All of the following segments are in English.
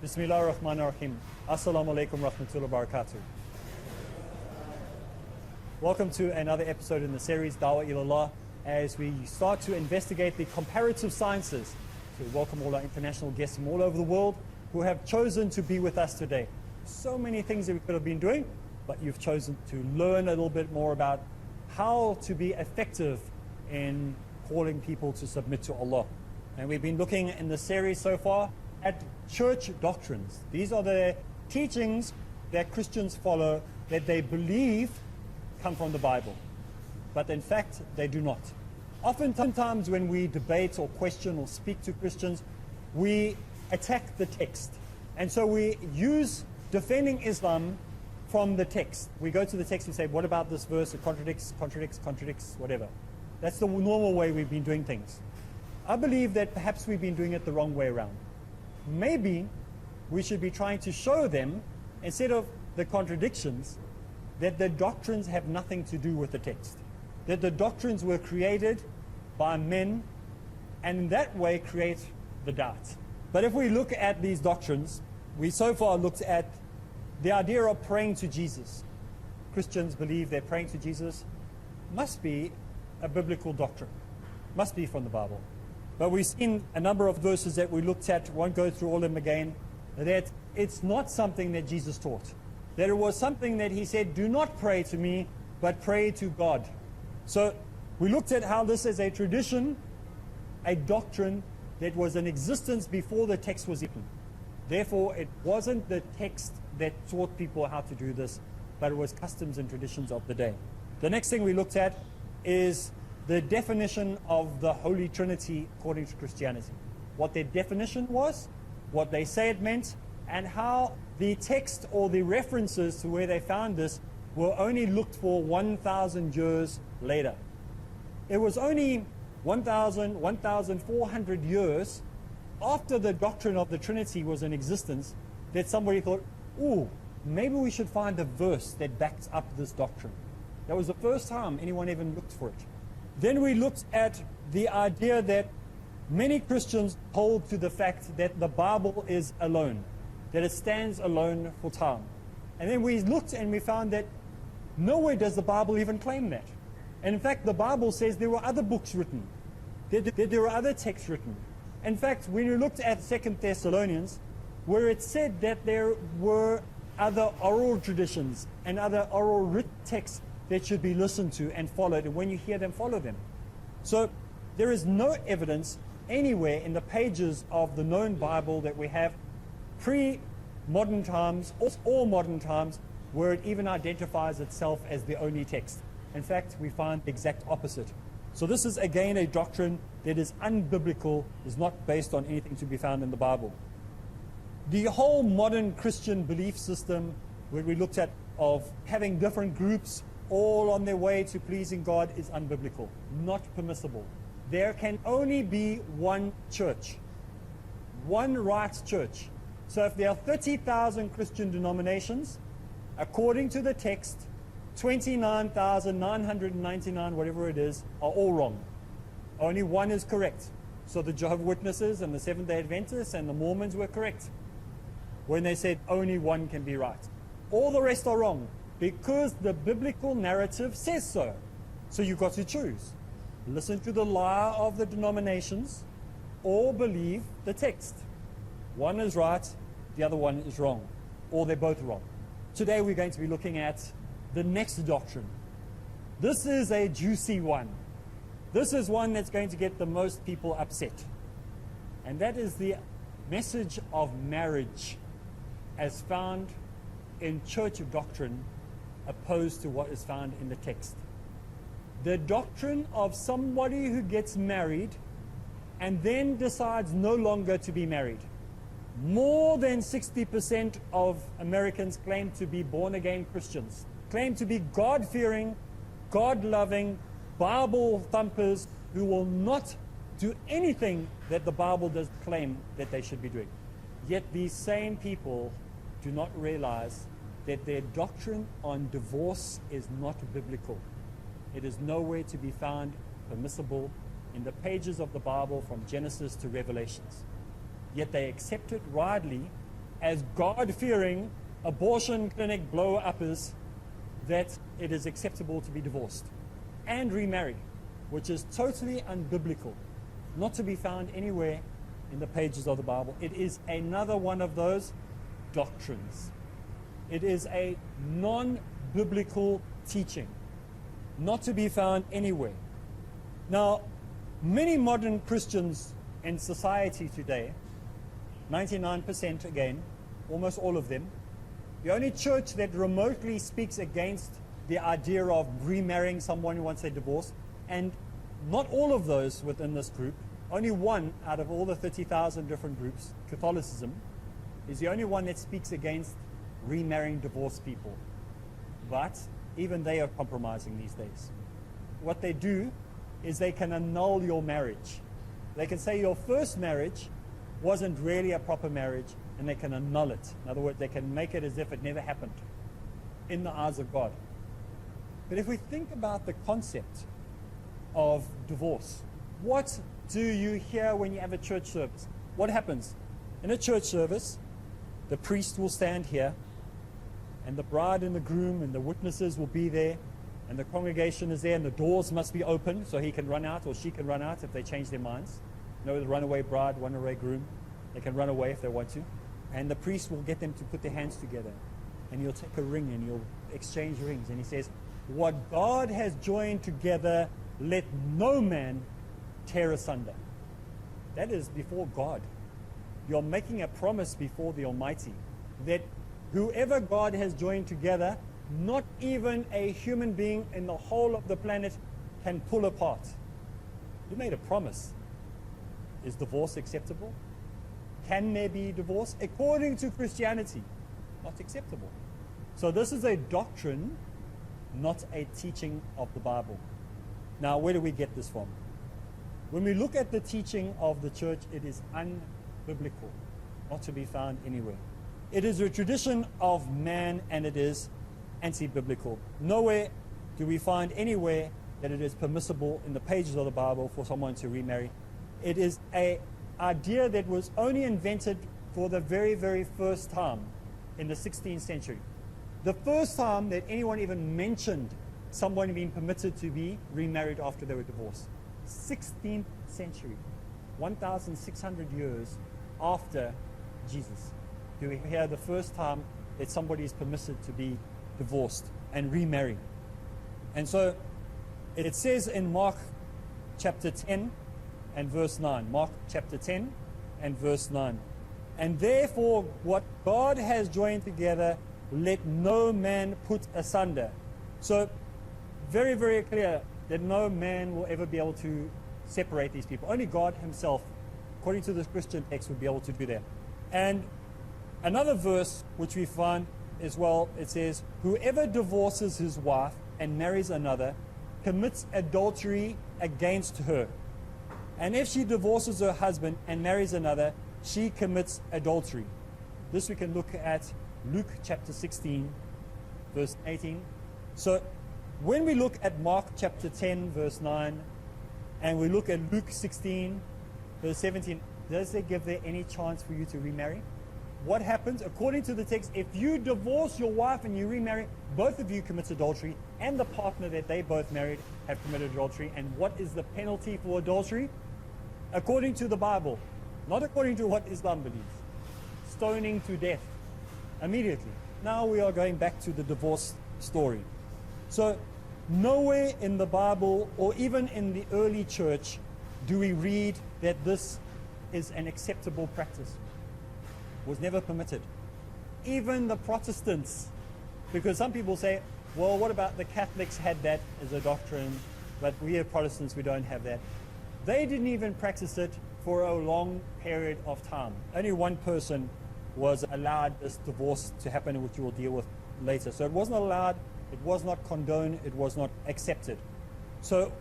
Bismillah ar-Rahman ar-Rahim. Assalamu alaikum rahmatullahi wa barakatuh. Welcome to another episode in the series Dawah Ilallah, as we start to investigate the comparative sciences. So we welcome all our international guests from all over the world who have chosen to be with us today. So many things that we could have been doing, but you've chosen to learn a little bit more about how to be effective in calling people to submit to Allah. And we've been looking in the series so far at church doctrines. These are the teachings that Christians follow that they believe come from the Bible, but in fact they do not. Oftentimes when we debate or question or speak to Christians, we attack the text, and so we use defending Islam from the text. We go to the text and say, what about this verse? It contradicts, whatever. That's the normal way we've been doing things. I believe that perhaps we've been doing it the wrong way around. Maybe we should be trying to show them, instead of the contradictions, that the doctrines have nothing to do with the text. That the doctrines were created by men, and in that way create the doubt. But if we look at these doctrines, we so far looked at the idea of praying to Jesus. Christians believe that praying to Jesus must be a biblical doctrine, must be from the Bible. But we've seen a number of verses that we looked at, won't go through all of them again, that it's not something that Jesus taught. That it was something that he said, do not pray to me, but pray to God. So we looked at how this is a tradition, a doctrine that was in existence before the text was written. Therefore, it wasn't the text that taught people how to do this, but it was customs and traditions of the day. The next thing we looked at is the definition of the Holy Trinity according to Christianity. What their definition was, what they say it meant, and how the text or the references to where they found this were only looked for 1,000 years later. It was only 1,400 years after the doctrine of the Trinity was in existence that somebody thought, ooh, maybe we should find a verse that backs up this doctrine. That was the first time anyone even looked for it. Then we looked at the idea that many Christians hold to the fact that the Bible is alone, that it stands alone for time. And then we looked and we found that nowhere does the Bible even claim that. And in fact, the Bible says there were other books written, that there were other texts written. In fact, when we looked at 2 Thessalonians, where it said that there were other oral traditions and other oral written texts that should be listened to and followed, and when you hear them, follow them. So there is no evidence anywhere in the pages of the known Bible that we have pre-modern times or modern times where it even identifies itself as the only text. In fact, we find the exact opposite. So this is again a doctrine that is unbiblical, is not based on anything to be found in the Bible. The whole modern Christian belief system, where we looked at of having different groups all on their way to pleasing God, is unbiblical, not permissible. There can only be one church, one right church. So if there are 30,000 Christian denominations, according to the text, 29,999, whatever it is, are all wrong. Only one is correct. So the Jehovah's Witnesses and the Seventh-day Adventists and the Mormons were correct when they said only one can be right. All the rest are wrong, because the biblical narrative says so. So you've got to choose. Listen to the lie of the denominations or believe the text. One is right, the other one is wrong, or they're both wrong. Today we're going to be looking at the next doctrine. This is a juicy one. This is one that's going to get the most people upset. And that is the message of marriage as found in church doctrine, opposed to what is found in the text. The doctrine of somebody who gets married and then decides no longer to be married. More than 60% of Americans claim to be born-again Christians, claim to be God-fearing, God-loving, Bible thumpers who will not do anything that the Bible does claim that they should be doing. Yet these same people do not realize that their doctrine on divorce is not biblical. It is nowhere to be found permissible in the pages of the Bible from Genesis to Revelations. Yet they accept it widely as God-fearing, abortion clinic blow-uppers that it is acceptable to be divorced and remarry, which is totally unbiblical, not to be found anywhere in the pages of the Bible. It is another one of those doctrines. It is a non-biblical teaching, not to be found anywhere. Now, many modern Christians in society today, 99% again, almost all of them, the only church that remotely speaks against the idea of remarrying someone once they're divorced, and not all of those within this group, only one out of all the 30,000 different groups, Catholicism, is the only one that speaks against remarrying divorced people. But even they are compromising these days. What they do is they can annul your marriage. They can say your first marriage wasn't really a proper marriage, and they can annul it. In other words, they can make it as if it never happened in the eyes of God. But if we think about the concept of divorce, what do you hear when you have a church service? What happens? In a church service, the priest will stand here, and the bride and the groom and the witnesses will be there, and the congregation is there, and the doors must be open so he can run out or she can run out if they change their minds. You know, the runaway bride, runaway groom, they can run away if they want to. And the priest will get them to put their hands together, and he'll take a ring and he'll exchange rings, and he says, what God has joined together, let no man tear asunder. That is before God. You're making a promise before the Almighty that whoever God has joined together, not even a human being in the whole of the planet can pull apart. You made a promise. Is divorce acceptable? Can there be divorce? According to Christianity, not acceptable. So this is a doctrine, not a teaching of the Bible. Now, where do we get this from? When we look at the teaching of the church, it is unbiblical, not to be found anywhere. It is a tradition of man, and it is anti-biblical. Nowhere do we find anywhere that it is permissible in the pages of the Bible for someone to remarry. It is an idea that was only invented for the very, very first time in the 16th century. The first time that anyone even mentioned someone being permitted to be remarried after they were divorced. 16th century, 1,600 years after Jesus. Do we hear the first time that somebody is permitted to be divorced and remarry? And so it says in Mark chapter 10 and verse 9. Mark chapter 10 and verse 9. And therefore what God has joined together, let no man put asunder. So very, very clear that no man will ever be able to separate these people. Only God himself, according to the Christian text, would be able to do that. And another verse which we find as well, it says, whoever divorces his wife and marries another commits adultery against her. And if she divorces her husband and marries another, she commits adultery. This we can look at Luke chapter 16, verse 18. So when we look at Mark chapter 10, verse 9, and we look at Luke 16, verse 17, does it give there any chance for you to remarry? What happens? According to the text, if you divorce your wife and you remarry, both of you commit adultery, and the partner that they both married have committed adultery. And what is the penalty for adultery? According to the Bible, not according to what Islam believes. Stoning to death immediately. Now we are going back to the divorce story. So nowhere in the Bible or even in the early church do we read that this is an acceptable practice. Was never permitted. Even the Protestants, because some people say, well, what about the Catholics had that as a doctrine, but we as Protestants, we don't have that. They didn't even practice it for a long period of time. Only one person was allowed this divorce to happen, which we will deal with later. So it wasn't allowed, it was not condoned, it was not accepted. So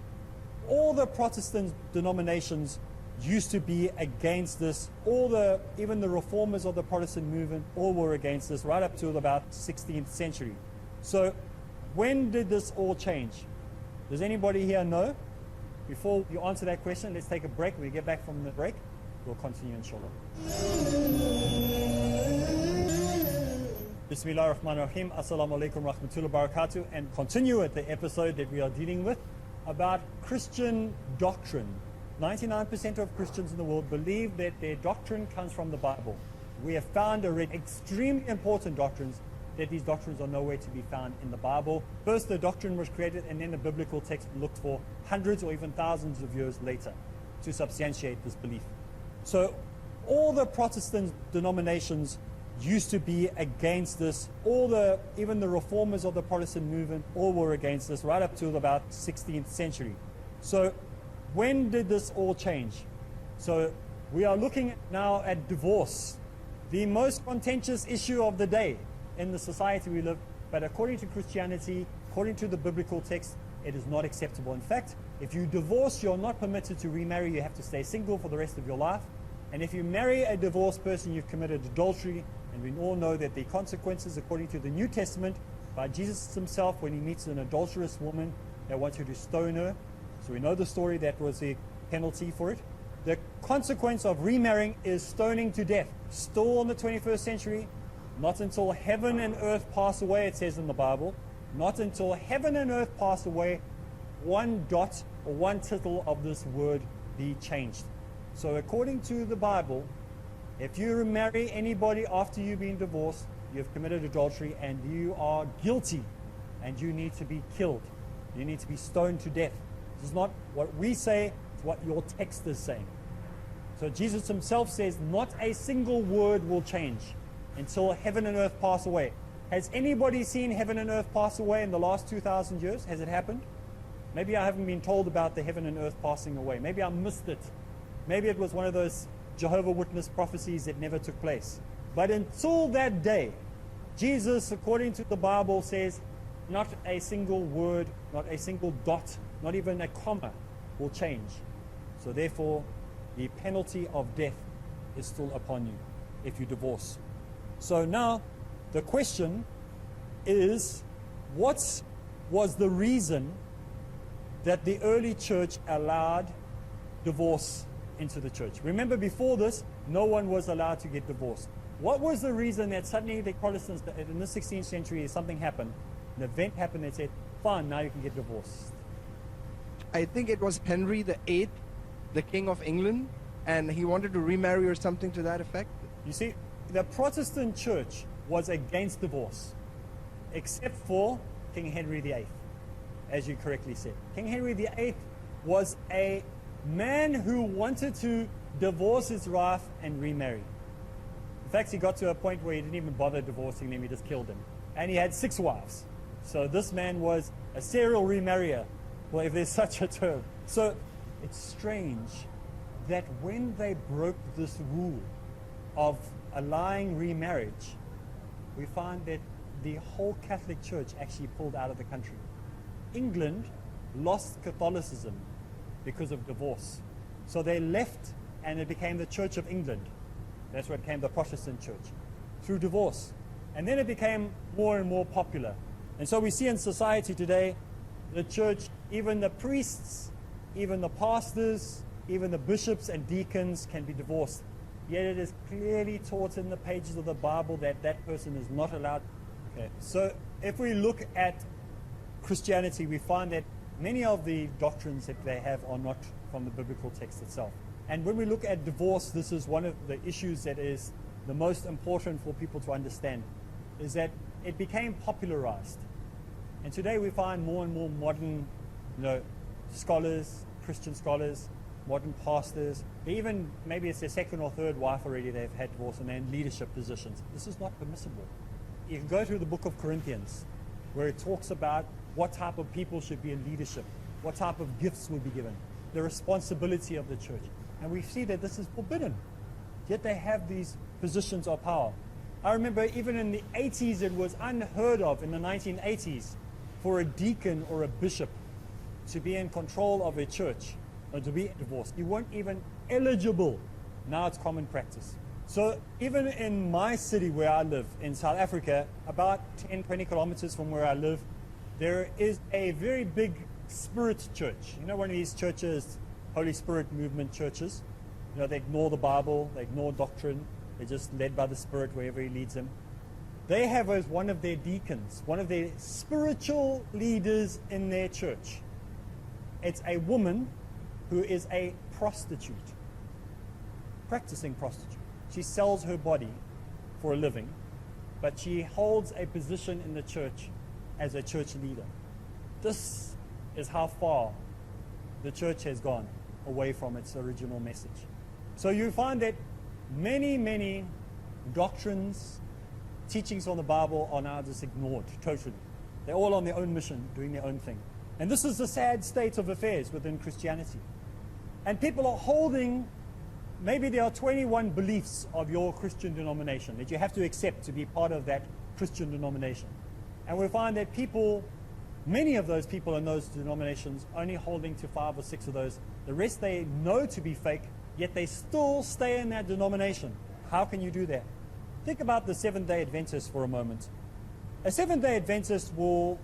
all the Protestant denominations used to be against this. Even the reformers of the Protestant movement, all were against this, right up to about 16th century. So when did this all change? Does anybody here know? Before you answer that question, let's take a break. When we get back from the break, we'll continue inshallah. Bismillah ar-Rahman ar-Rahim. Assalamu alaikum rahmatullahi barakatuh. And continue with the episode that we are dealing with about Christian doctrine. 99% of Christians in the world believe that their doctrine comes from the Bible. We have found extremely important doctrines, that these doctrines are nowhere to be found in the Bible. First, the doctrine was created, and then the biblical text looked for hundreds or even thousands of years later to substantiate this belief. So all the Protestant denominations used to be against this. Even the reformers of the Protestant movement, all were against this right up to about 16th century. So when did this all change? So we are looking now at divorce, the most contentious issue of the day in the society we live. But according to Christianity, according to the biblical text, it is not acceptable. In fact, if you divorce, you're not permitted to remarry. You have to stay single for the rest of your life. And if you marry a divorced person, you've committed adultery. And we all know that the consequences, according to the New Testament, by Jesus himself, when he meets an adulterous woman, they want you to stone her. So we know the story, that was the penalty for it. The consequence of remarrying is stoning to death. Still in the 21st century, not until heaven and earth pass away, it says in the Bible. Not until heaven and earth pass away, one dot or one tittle of this word be changed. So according to the Bible, if you remarry anybody after you've been divorced, you've committed adultery and you are guilty and you need to be killed. You need to be stoned to death. This is not what we say, it's what your text is saying. So Jesus himself says not a single word will change until heaven and earth pass away. Has anybody seen heaven and earth pass away in the last 2,000 years? Has it happened? Maybe I haven't been told about the heaven and earth passing away. Maybe I missed it. Maybe it was one of those Jehovah's Witness prophecies that never took place. But until that day, Jesus, according to the Bible, says not a single word, not a single dot, not even a comma will change. So therefore, the penalty of death is still upon you if you divorce. So now, the question is, what was the reason that the early church allowed divorce into the church? Remember, before this, no one was allowed to get divorced. What was the reason that suddenly the Protestants, in the 16th century, something happened, an event happened that said, fine, now you can get divorced? I think it was Henry VIII, the King of England, and he wanted to remarry or something to that effect. You see, the Protestant church was against divorce, except for King Henry VIII, as you correctly said. King Henry VIII was a man who wanted to divorce his wife and remarry. In fact, he got to a point where he didn't even bother divorcing them, he just killed them. And he had 6 wives. So this man was a serial remarrier, well, if there's such a term. So it's strange that when they broke this rule of allowing remarriage, we find that the whole Catholic Church actually pulled out of the country. England lost Catholicism because of divorce. So they left and it became the Church of England. That's where it became the Protestant church, through divorce. And then it became more and more popular. And so we see in society today, the church, even the priests, even the pastors, even the bishops and deacons can be divorced. Yet it is clearly taught in the pages of the Bible that that person is not allowed. Okay. So if we look at Christianity, we find that many of the doctrines that they have are not from the biblical text itself. And when we look at divorce, this is one of the issues that is the most important for people to understand, is that it became popularized. And today we find more and more modern, scholars, Christian scholars, modern pastors, even maybe it's their second or third wife already they've had divorce and they're in leadership positions. This is not permissible. You can go to the book of Corinthians, where it talks about what type of people should be in leadership, what type of gifts will be given, the responsibility of the church. And we see that this is forbidden. Yet they have these positions of power. I remember even in the 80s, it was unheard of in the 1980s for a deacon or a bishop to be in control of a church or to be divorced. You weren't even eligible. Now it's common practice. So even in my city where I live, in South Africa, about 10, 20 kilometers from where I live, there is a very big spirit church. You know, one of these churches, Holy Spirit movement churches. They ignore the Bible, they ignore doctrine, they're just led by the Spirit wherever He leads them. they have as one of their deacons, one of their spiritual leaders in their church. It's a woman who is a prostitute, practicing prostitute. She sells her body for a living, but she holds a position in the church as a church leader. This is how far the church has gone away from its original message. So you find that many doctrines, teachings on the Bible are now just ignored totally. They're all on their own mission, doing their own thing. And this is the sad state of affairs within Christianity. And people are holding, maybe there are 21 beliefs of your Christian denomination that you have to accept to be part of that Christian denomination. And we find that people, many of those people in those denominations, only holding to 5 or 6 of those. The rest they know to be fake, yet they still stay in that denomination. How can you do that? Think about the Seventh-day Adventist for a moment. A Seventh-day Adventist will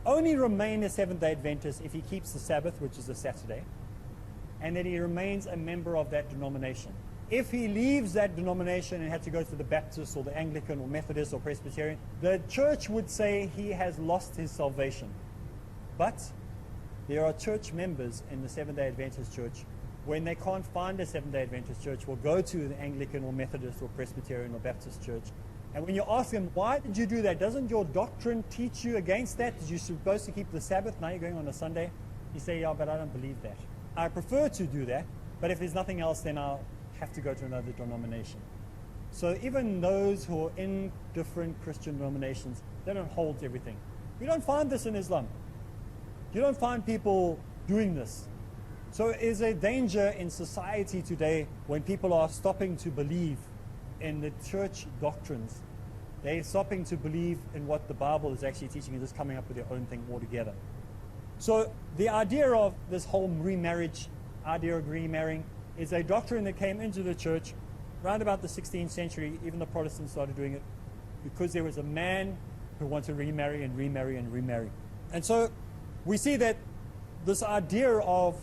only remain a Seventh-day Adventist if he keeps the Sabbath, which is a Saturday, and that he remains a member of that denomination. If he leaves that denomination and had to go to the Baptist or the Anglican or Methodist or Presbyterian, the church would say he has lost his salvation. But there are church members in the Seventh-day Adventist church, when they can't find a Seventh-day Adventist church, will go to the Anglican or Methodist or Presbyterian or Baptist church. And when you ask them, why did you do that? Doesn't your doctrine teach you against that? You're supposed to keep the Sabbath, now you're going on a Sunday? You say, yeah, but I don't believe that. I prefer to do that, but if there's nothing else, then I'll have to go to another denomination. So even those who are in different Christian denominations, they don't hold to everything. You don't find this in Islam. You don't find people doing this. So it is a danger in society today when people are stopping to believe in the church doctrines. They're stopping to believe in what the Bible is actually teaching and just coming up with their own thing altogether. So the idea of this whole remarriage, idea of remarrying, is a doctrine that came into the church around about the 16th century. Even the Protestants started doing it because there was a man who wanted to remarry and remarry and remarry. And so we see that this idea of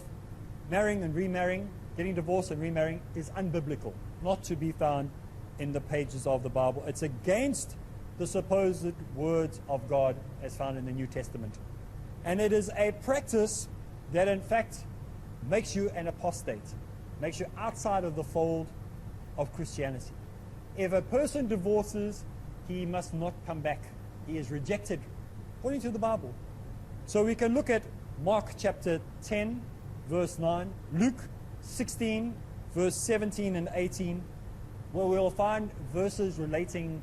marrying and remarrying, getting divorced and remarrying, is unbiblical, not to be found in the pages of the Bible. It's against the supposed words of God as found in the New Testament. And it is a practice that in fact makes you an apostate, makes you outside of the fold of Christianity. If a person divorces, he must not come back. He is rejected, according to the Bible. So we can look at Mark chapter 10, verse 9, Luke 16, verse 17 and 18, where we'll find verses relating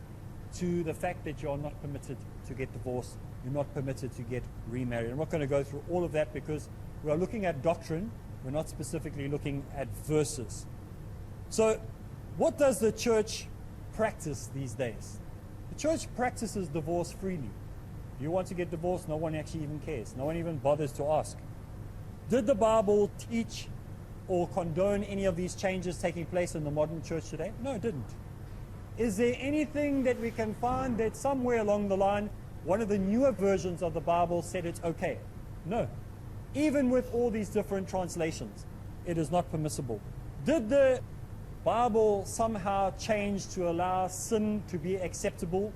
to the fact that you are not permitted to get divorced, you're not permitted to get remarried. I'm not going to go through all of that because we are looking at doctrine, we're not specifically looking at verses. So what does the church practice these days? The church practices divorce freely. You want to get divorced, no one actually even cares. No one even bothers to ask. Did the Bible teach or condone any of these changes taking place in the modern church today? No, it didn't. Is there anything that we can find that somewhere along the line, one of the newer versions of the Bible said it's okay? No. Even with all these different translations, it is not permissible. Did the Bible somehow change to allow sin to be acceptable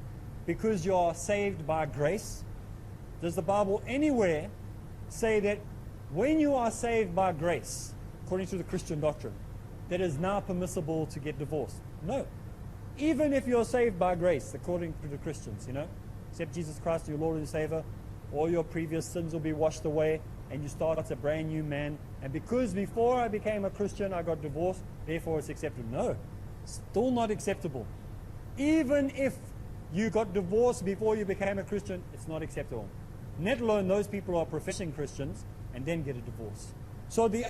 because you are saved by grace? Does the Bible anywhere say that when you are saved by grace, according to the Christian doctrine, that it is now permissible to get divorced? No. Even if you're saved by grace, according to the Christians, accept Jesus Christ, your Lord and Savior, all your previous sins will be washed away, and you start as a brand new man. And because before I became a Christian, I got divorced, therefore it's acceptable. No, still not acceptable. Even if you got divorced before you became a Christian, it's not acceptable. Let alone those people who are professing Christians and then get a divorce. So the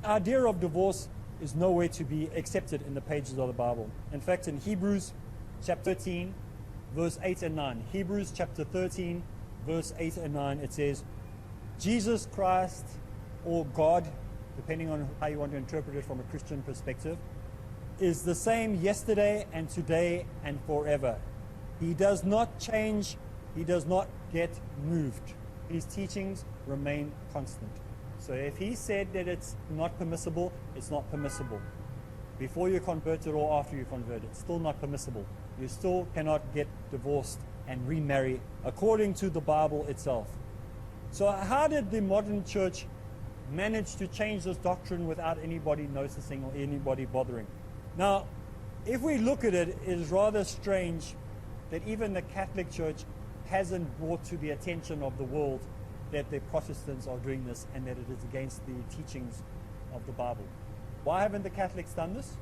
idea of divorce is nowhere to be accepted in the pages of the Bible. In fact, in Hebrews chapter 13, verse 8 and 9, Hebrews chapter 13, verse 8 and 9, it says, Jesus Christ, or God, depending on how you want to interpret it from a Christian perspective, is the same yesterday and today and forever. He does not change. He does not get moved. His teachings remain constant. So if he said that it's not permissible, it's not permissible. before you're converted or after you're converted. It's still not permissible. You still cannot get divorced and remarry according to the Bible itself. So how did the modern church manage to change this doctrine without anybody noticing or anybody bothering? Now, if we look at it, it is rather strange that even the Catholic Church hasn't brought to the attention of the world that the Protestants are doing this and that it is against the teachings of the Bible. Why haven't the Catholics done this?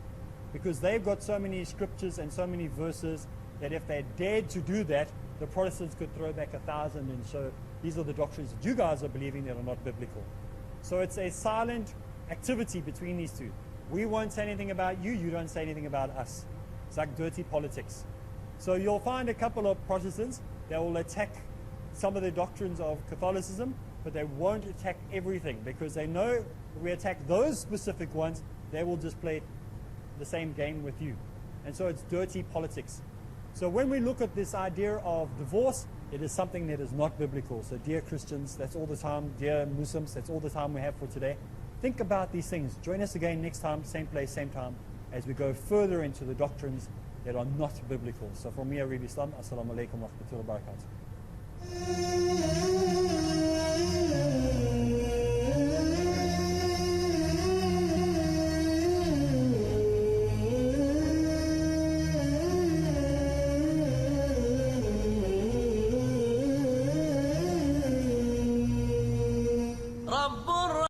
Because they've got so many scriptures and so many verses that if they dared to do that, the Protestants could throw back 1,000 and show these are the doctrines that you guys are believing that are not biblical. So it's a silent activity between these two. We won't say anything about you, you don't say anything about us. It's like dirty politics. So you'll find a couple of Protestants that will attack some of the doctrines of Catholicism, but they won't attack everything because they know if we attack those specific ones, they will just play the same game with you. And so it's dirty politics. So when we look at this idea of divorce, it is something that is not biblical. So dear Christians, that's all the time. Dear Muslims, that's all the time we have for today. Think about these things. Join us again next time, same place, same time, as we go further into the doctrines that are not biblical. So from me, Areeb Islam, Assalamu alaikum wa rahmatullahi wa barakatuh.